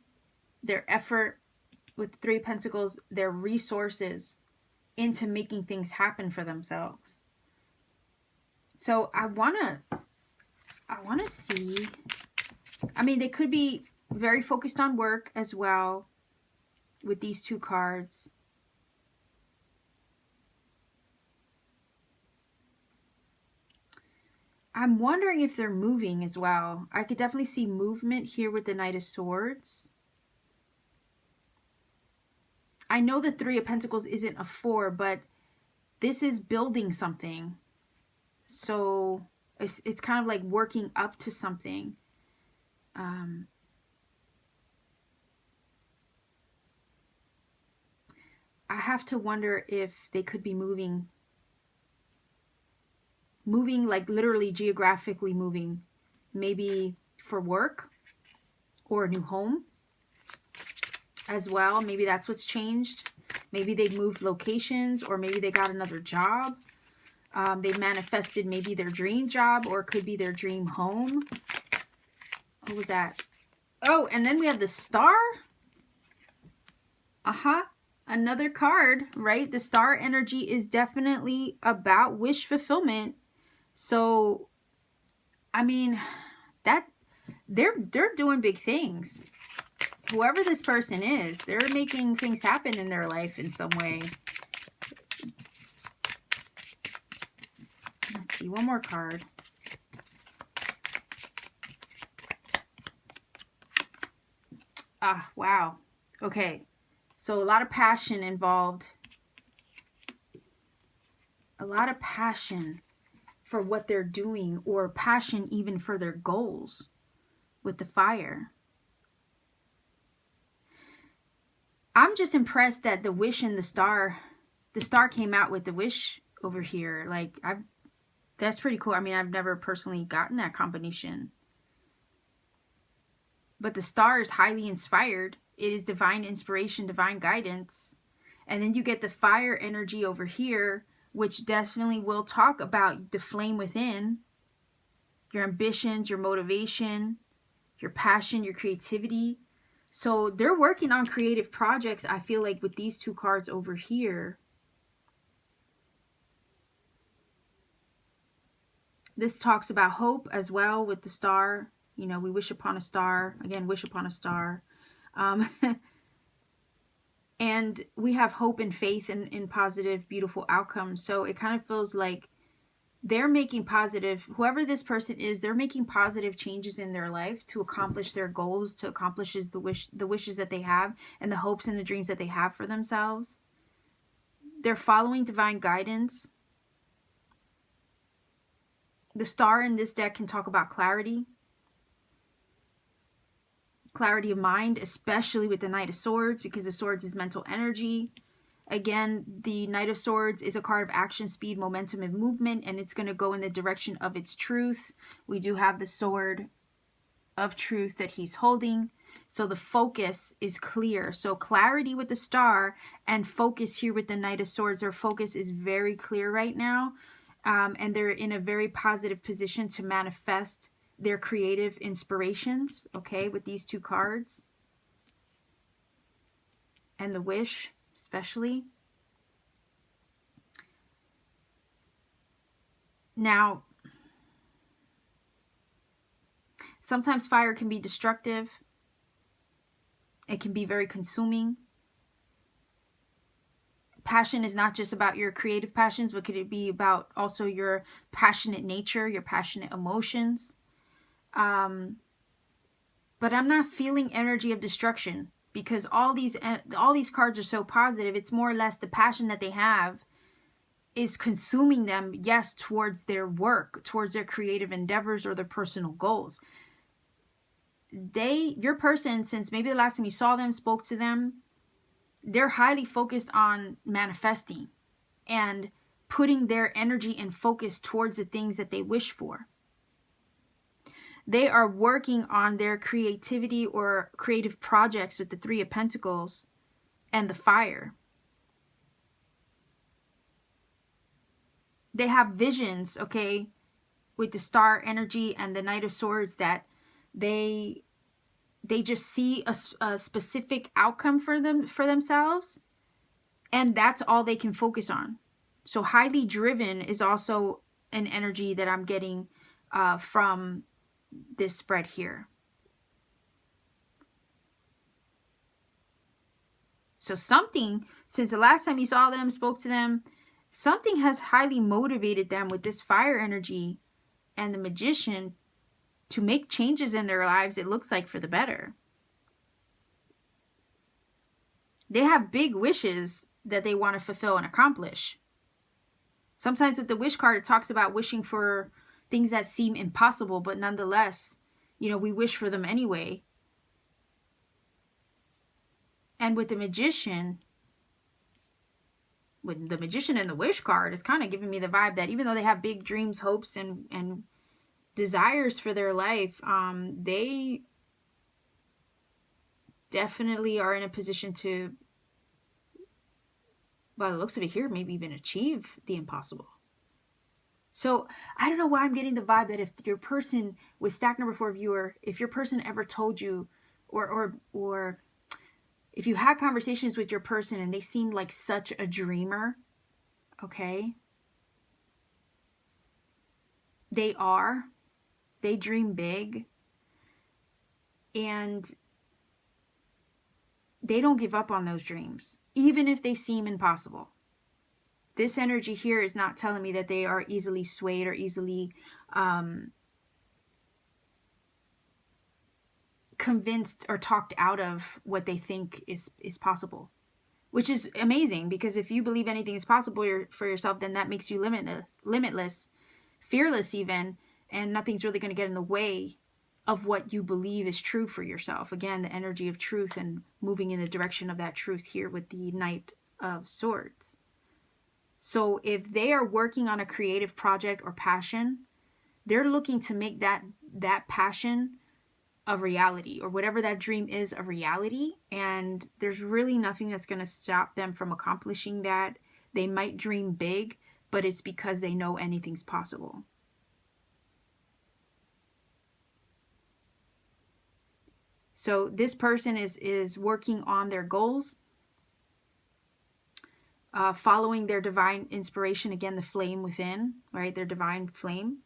their effort with the Three of Pentacles, their resources into making things happen for themselves. So I want to see, I mean, they could be very focused on work as well with these two cards. I'm wondering if they're moving as well. I could definitely see movement here with the Knight of Swords. I know the Three of Pentacles isn't a 4, but this is building something. So it's kind of like working up to something. I have to wonder if they could be moving like literally geographically moving, maybe for work or a new home as well. Maybe that's what's changed. Maybe they moved locations, or maybe they got another job. They manifested maybe their dream job, or it could be their dream home. What was that? Oh, and then we have the Star. Another card, right? The Star energy is definitely about wish fulfillment. So, I mean, that they're doing big things. Whoever this person is, they're making things happen in their life in some way. Let's see, one more card. Ah, wow. Okay. So a lot of passion involved. A lot of passion for what they're doing, or passion even for their goals with the Fire. I'm just impressed that the Wish and the Star came out with the Wish over here. Like, that's pretty cool. I mean, I've never personally gotten that combination. But the Star is highly inspired. It is divine inspiration, divine guidance. And then you get the Fire energy over here, which definitely will talk about the flame within, your ambitions, your motivation, your passion, your creativity. So they're working on creative projects, I feel like, with these two cards over here. This talks about hope as well with the Star. You know, we wish upon a star. Again, wish upon a star. And we have hope and faith in positive, beautiful outcomes. So it kind of feels like they're making positive, whoever this person is, they're making positive changes in their life to accomplish their goals, to accomplish the wishes that they have, and the hopes and the dreams that they have for themselves. They're following divine guidance. The Star in this deck can talk about clarity. Clarity of mind, especially with the Knight of Swords, because the Swords is mental energy. Again, the Knight of Swords is a card of action, speed, momentum, and movement, and it's going to go in the direction of its truth. We do have the Sword of Truth that he's holding, so the focus is clear. So clarity with the Star and focus here with the Knight of Swords. Their focus is very clear right now, and they're in a very positive position to manifest their creative inspirations, okay, with these two cards. And the Wish, especially. Now, sometimes fire can be destructive. It can be very consuming. Passion is not just about your creative passions, but could it be about also your passionate nature, your passionate emotions? But I'm not feeling energy of destruction, because all these cards are so positive. It's more or less the passion that they have is consuming them, yes, towards their work, towards their creative endeavors or their personal goals. Your person, since maybe the last time you saw them, spoke to them, they're highly focused on manifesting. And putting their energy and focus towards the things that they wish for. They are working on their creativity or creative projects with the Three of Pentacles and the fire. They have visions, okay, with the Star energy and the Knight of Swords, that they just see a specific outcome for themselves, and that's all they can focus on. So highly driven is also an energy that I'm getting from this spread here. So something, since the last time you saw them, spoke to them, something has highly motivated them with this fire energy and the Magician to make changes in their lives, it looks like, for the better. They have big wishes that they want to fulfill and accomplish. Sometimes with the wish card, it talks about wishing for things that seem impossible, but nonetheless, you know, we wish for them anyway. And with the Magician, and the wish card, it's kind of giving me the vibe that even though they have big dreams, hopes, and desires for their life, they definitely are in a position to, by the looks of it here, maybe even achieve the impossible. So I don't know why I'm getting the vibe that if your person with stack number 4 viewer, if your person ever told you, or if you had conversations with your person and they seemed like such a dreamer, okay, they dream big, and they don't give up on those dreams, even if they seem impossible. This energy here is not telling me that they are easily swayed or easily convinced or talked out of what they think is possible, which is amazing, because if you believe anything is possible for yourself, then that makes you limitless, fearless even, and nothing's really going to get in the way of what you believe is true for yourself. Again, the energy of truth and moving in the direction of that truth here with the Knight of Swords. So if they are working on a creative project or passion, they're looking to make that passion a reality, or whatever that dream is, a reality. And there's really nothing that's going to stop them from accomplishing that. They might dream big, but it's because they know anything's possible. So this person is working on their goals, following their divine inspiration. Again, the flame within, right? Their divine flame.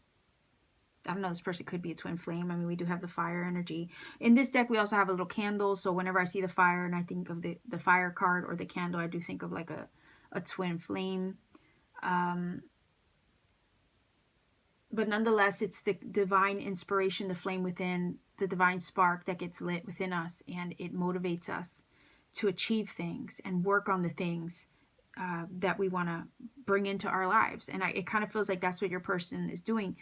I don't know, this person could be a twin flame. I mean, we do have the fire energy. In this deck, we also have a little candle. So whenever I see the fire and I think of the fire card or the candle, I do think of like a twin flame. But nonetheless, it's the divine inspiration, the flame within, the divine spark that gets lit within us. And it motivates us to achieve things and work on the things that we want to bring into our lives. And it kind of feels like that's what your person is doing.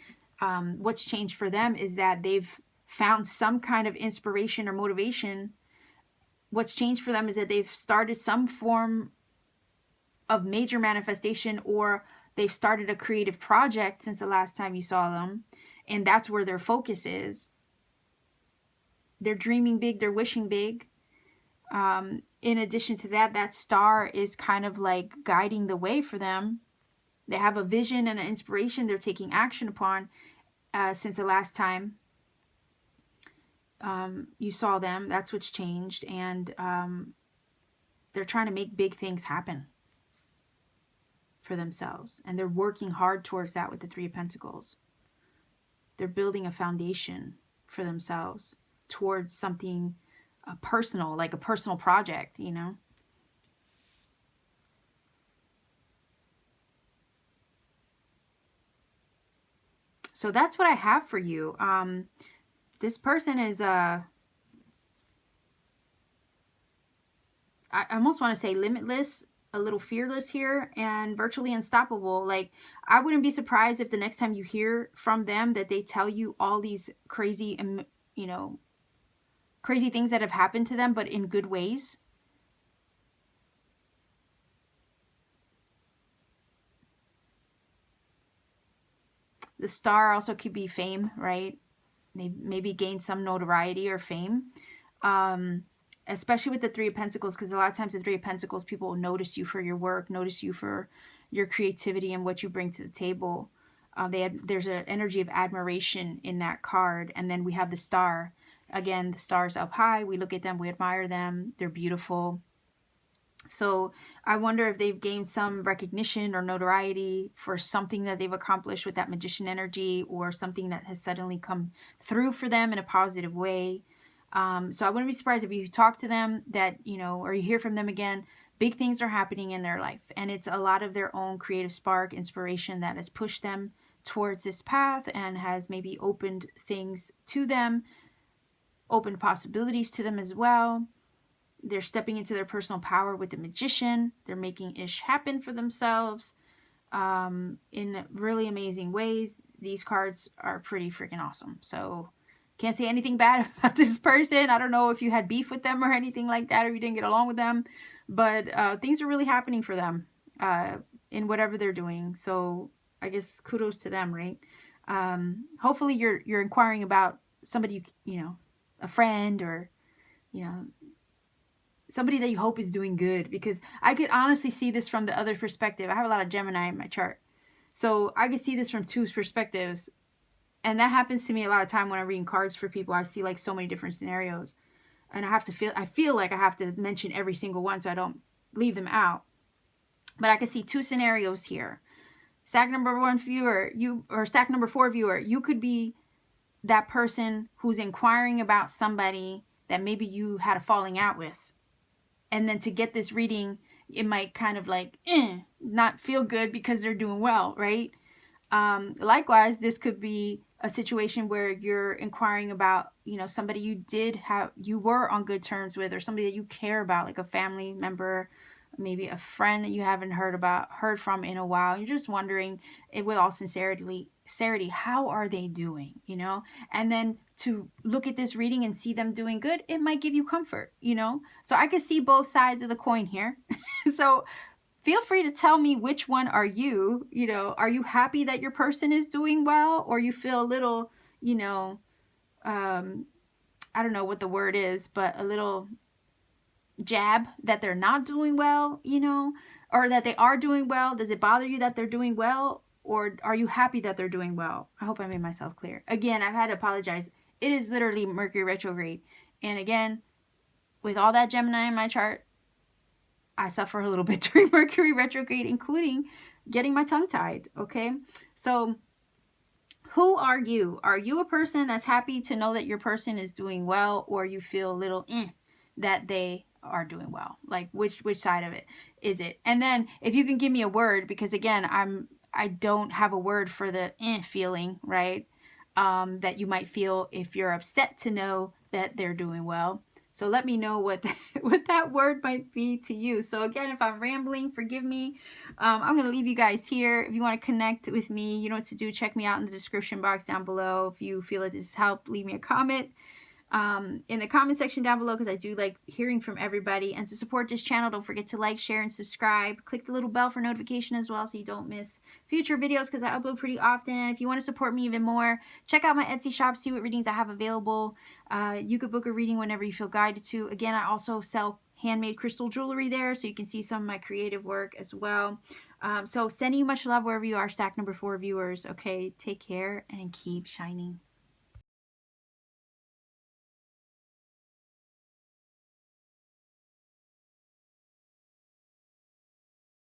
What's changed for them is that they've found some kind of inspiration or motivation. What's changed for them is that they've started some form of major manifestation, or they've started a creative project since the last time you saw them. And that's where their focus is. They're dreaming big. They're wishing big. In addition to that, that star is kind of like guiding the way for them. They have a vision and an inspiration they're taking action upon since the last time you saw them. That's what's changed. And they're trying to make big things happen for themselves. And they're working hard towards that with the Three of Pentacles. They're building a foundation for themselves towards something personal, like a personal project, you know. So that's what I have for you. This person is, I almost want to say limitless, a little fearless here, and virtually unstoppable. Like, I wouldn't be surprised if the next time you hear from them that they tell you all these crazy, you know, crazy things that have happened to them, but in good ways. The star also could be fame, right? They maybe gain some notoriety or fame. Especially with the Three of Pentacles, because a lot of times the Three of Pentacles, people will notice you for your work, notice you for your creativity and what you bring to the table. There's an energy of admiration in that card. And then we have the star. Again, the star's up high. We look at them, we admire them. They're beautiful. So I wonder if they've gained some recognition or notoriety for something that they've accomplished with that magician energy, or something that has suddenly come through for them in a positive way. So I wouldn't be surprised if you talk to them that, you know, or you hear from them again, big things are happening in their life. And it's a lot of their own creative spark, inspiration that has pushed them towards this path and has maybe opened things to them, opened possibilities to them as well. They're stepping into their personal power with the magician. They're making ish happen for themselves in really amazing ways. These cards are pretty freaking awesome. So can't say anything bad about this person. I don't know if you had beef with them or anything like that, or you didn't get along with them, but things are really happening for them in whatever they're doing. So I guess kudos to them, right? Hopefully you're inquiring about somebody, you know, a friend, or, you know, somebody that you hope is doing good, because I could honestly see this from the other perspective. I have a lot of Gemini in my chart, so I could see this from two perspectives, and that happens to me a lot of time when I'm reading cards for people. I see like so many different scenarios, and I feel like I have to mention every single one so I don't leave them out. But I can see two scenarios here. Stack number 1 viewer, or stack number 4 viewer, you could be that person who's inquiring about somebody that maybe you had a falling out with. And then to get this reading, it might kind of like, not feel good because they're doing well, right? Likewise, this could be a situation where you're inquiring about, you know, somebody you were on good terms with, or somebody that you care about, like a family member, maybe a friend that you haven't heard from in a while. You're just wondering, with all sincerity, how are they doing, you know? And then to look at this reading and see them doing good, it might give you comfort, you know? So I could see both sides of the coin here. So feel free to tell me, which one are you? You know, are you happy that your person is doing well, or you feel a little, you know, I don't know what the word is, but a little jab that they're not doing well, you know, or that they are doing well? Does it bother you that they're doing well, or are you happy that they're doing well? I hope I made myself clear. Again, I've had to apologize. It is literally Mercury retrograde. And again, with all that Gemini in my chart, I suffer a little bit during Mercury retrograde, including getting my tongue tied, okay? So who are you? Are you a person that's happy to know that your person is doing well, or you feel a little that they are doing well? Like which side of it is it? And then if you can give me a word, because again, I don't have a word for the feeling, right? That you might feel if you're upset to know that they're doing well. So let me know what that word might be to you. So again, if I'm rambling, forgive me. I'm going to leave you guys here. If you want to connect with me, you know what to do. Check me out in the description box down below. If you feel that this has helped, leave me a comment in the comment section down below, because I do like hearing from everybody. And to support this channel, don't forget to like, share, and subscribe. Click the little bell for notification as well, so you don't miss future videos, because I upload pretty often. And if you want to support me even more, check out my Etsy shop, see what readings I have available. You could book a reading whenever you feel guided to. Again, I also sell handmade crystal jewelry there, so you can see some of my creative work as well. So sending you much love wherever you are, stack number 4 viewers. Okay, take care and keep shining.